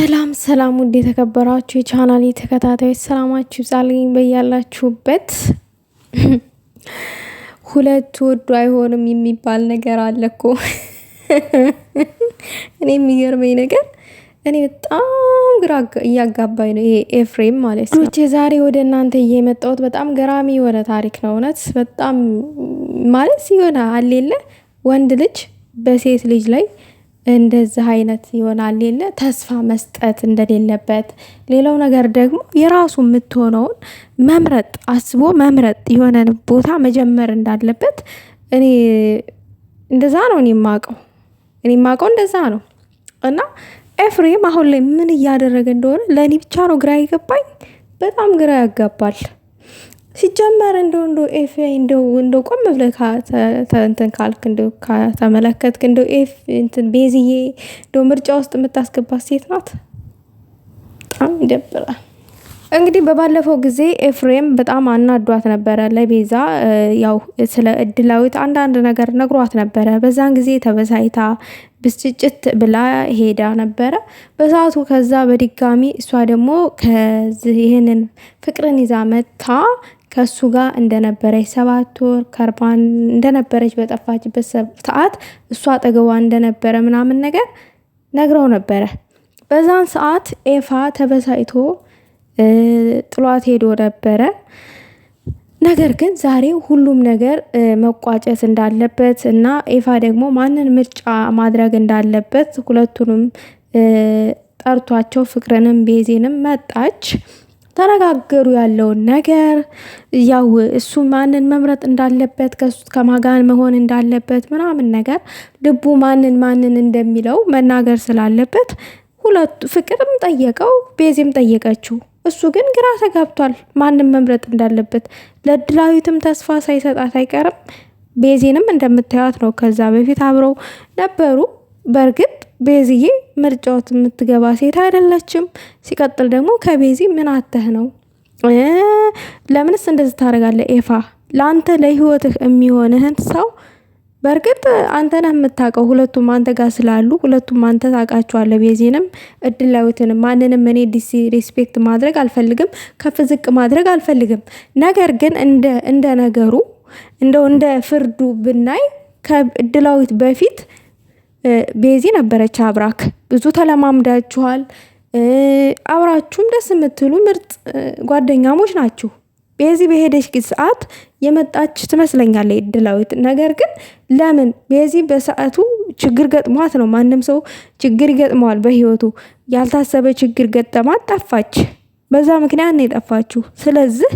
ሰላም ሰላም ውድ የተከበራችሁ የቻናሌ ተከታታዮች ሰላማችሁ ይብዛልኝ በያላችሁበት። ሁለት ወዶ አይሆንም የሚባል ነገር አለ እኮ። እኔ የሚገርመኝ ነገር እኔ በጣም ግራ እያጋባኝ ነው ይሄ ኤፍሬም ማለት ነው። ዛሬ ወደ እናንተ እየመጣሁት በጣም ገራሚ የሆነ ታሪክ ነው። እውነት በጣም ማለት የሆነ አሌለ ወንድ ልጅ በሴት ልጅ ላይ እንደዚህ አይነት ይሆናል የለ ተስፋ መስጠት እንደሌለበት፣ ሌላው ነገር ደግሞ የራሱ የምትሆነውን መምረጥ አስቦ መምረጥ የሆነ ቦታ መጀመር እንዳለበት እኔ እንደዛ ነው እኔ የማውቀው እንደዛ ነው። እና ኤፍሬም አሁን ላይ ምን እያደረገ እንደሆነ ለእኔ ብቻ ነው ግራ ይገባኝ። በጣም ግራ ያጋባል። ሲጀመር እንደው ኤፍ እንደው ቆም ብለህ እንትን ካልክ እንደው ከተመለከትክ እንደው ኤፍ እንትን ቤዝዬ እንደው ምርጫ ውስጥ የምታስገባት ሴት ናት። በጣም ይደብራል። እንግዲህ በባለፈው ጊዜ ኤፍሬም በጣም አናዷት ነበረ ለቤዛ። ያው ስለ እድላዊት አንዳንድ ነገር ነግሯት ነበረ። በዛን ጊዜ ተበሳይታ ብስጭጭት ብላ ሄዳ ነበረ በሰዓቱ። ከዛ በድጋሚ እሷ ደግሞ ከዚህ ይህንን ፍቅርን ይዛ መታ ከሱ ጋር እንደነበረች 7 ወር ከርባን እንደነበረች በጠፋችበት ሰዓት እሷ አጠገቧ እንደነበረ ምናምን ነገር ነግረው ነበረ። በዛን ሰዓት ኤፋ ተበሳይቶ ጥሏት ሄዶ ነበረ። ነገር ግን ዛሬ ሁሉም ነገር መቋጨት እንዳለበት እና ኤፋ ደግሞ ማንን ምርጫ ማድረግ እንዳለበት ሁለቱንም ጠርቷቸው ፍቅርንም ቤዜንም መጣች። ተነጋገሩ ያለውን ነገር ያው እሱ ማንን መምረጥ እንዳለበት ከሱ ከማጋን መሆን እንዳለበት ምናምን ነገር ልቡ ማንን እንደሚለው መናገር ስላለበት ሁለቱ ፍቅርም ጠየቀው ቤዜም ጠየቀችው። እሱ ግን ግራ ተጋብቷል ማንን መምረጥ እንዳለበት። ለድላዊትም ተስፋ ሳይሰጣት አይቀርም። ቤዜንም እንደምታዩት ነው። ከዛ በፊት አብረው ነበሩ። በእርግጥ ቤዝዬ ምርጫውት የምትገባ ሴት አይደለችም። ሲቀጥል ደግሞ ከቤዚ ምን አተህ ነው? ለምንስ እንደዚህ ታደርጋለህ? ኤፋ ለአንተ ለህይወትህ የሚሆንህን ሰው በእርግጥ አንተ ነህ የምታውቀው። ሁለቱም አንተ ጋር ስላሉ ሁለቱም አንተ ታውቃቸዋለህ። ቤዚንም እድላዊትንም ማንንም እኔ ዲስሪስፔክት ማድረግ አልፈልግም፣ ከፍ ዝቅ ማድረግ አልፈልግም። ነገር ግን እንደ ነገሩ እንደ ፍርዱ ብናይ ከእድላዊት በፊት ቤዚ ነበረች አብራክ። ብዙ ተለማምዳችኋል። አብራችሁም ደስ የምትሉ ምርጥ ጓደኛሞች ናችሁ። ቤዚ በሄደች ሰዓት የመጣች ትመስለኛለች እድላዊት። ነገር ግን ለምን ቤዚ በሰዓቱ ችግር ገጥሟት ነው። ማንም ሰው ችግር ይገጥመዋል በህይወቱ። ያልታሰበ ችግር ገጠማት፣ ጠፋች። በዛ ምክንያት ነው የጠፋችሁ። ስለዚህ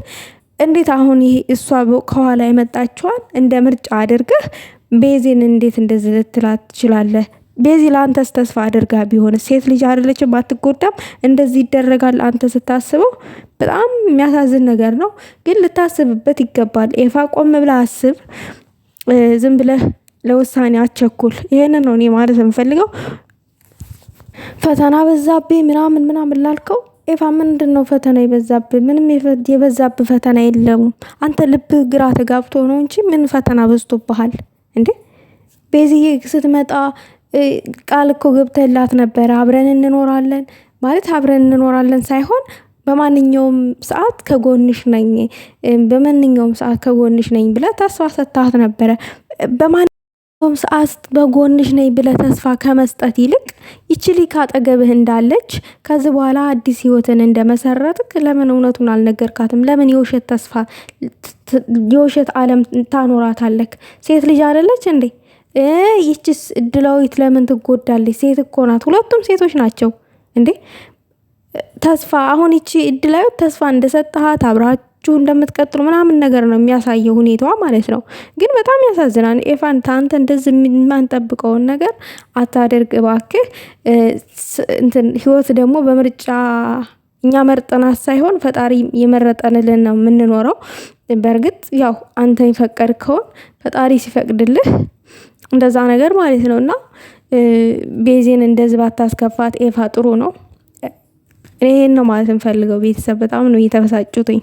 እንዴት አሁን ይሄ እሷ ከኋላ የመጣችዋን እንደ ምርጫ አድርገህ ቤዚን እንዴት እንደዚህ ልትላት ትችላለህ? ቤዚ ለአንተስ ተስፋ አድርጋ ቢሆን ሴት ልጅ አይደለችም? አትጎዳም? እንደዚህ ይደረጋል አንተ ስታስበው በጣም የሚያሳዝን ነገር ነው። ግን ልታስብበት ይገባል። ኤፋ ቆም ብላ አስብ። ዝም ብለህ ለውሳኔ አቸኩል። ይሄንን ነው እኔ ማለት የምፈልገው። ፈተና በዛብህ ምናምን ላልከው ኤፋ ምንድን ነው ፈተና የበዛብህ? ምንም የበዛብህ ፈተና የለም። አንተ ልብህ ግራ ተጋብቶ ነው እንጂ ምን ፈተና በዝቶብሃል እንዴ? ቤዝዬ ስትመጣ ቃል እኮ ገብተላት ነበረ። አብረን እንኖራለን ማለት አብረን እንኖራለን ሳይሆን በማንኛውም ሰዓት ከጎንሽ ነኝ፣ በማንኛውም ሰዓት ከጎንሽ ነኝ ብለህ ተስፋ ሰጥታት ነበረ። በማንኛውም ሰዓት በጎንሽ ነኝ ብለህ ተስፋ ከመስጠት ይልቅ ይችሊ ካጠገብህ እንዳለች ከዚህ በኋላ አዲስ ህይወትን እንደመሰረትክ ለምን እውነቱን አልነገርካትም? ለምን የውሸት ተስፋ የውሸት ዓለም ታኖራታለክ? ሴት ልጅ አይደለች እንዴ? ይችስ እድላዊት ለምን ትጎዳለች? ሴት እኮ ናት። ሁለቱም ሴቶች ናቸው እንዴ? ተስፋ አሁን ይቺ እድላዊት ተስፋ እንደሰጠሃት አብራችሁ እንደምትቀጥሉ ምናምን ነገር ነው የሚያሳየው ሁኔታዋ ማለት ነው። ግን በጣም ያሳዝናል። ኤፋን ታንተ እንደዚህ የማንጠብቀውን ነገር አታደርግ እባክህ። እንትን ህይወት ደግሞ በምርጫ እኛ መርጠናት ሳይሆን ፈጣሪ የመረጠንልን ነው የምንኖረው። በእርግጥ ያው አንተ የፈቀድከውን ፈጣሪ ሲፈቅድልህ እንደዛ ነገር ማለት ነው። እና ቤዜን እንደዚህ ባታስከፋት ኤፋ ጥሩ ነው። ይሄን ነው ማለት እንፈልገው። ቤተሰብ በጣም ነው እየተበሳጩትኝ።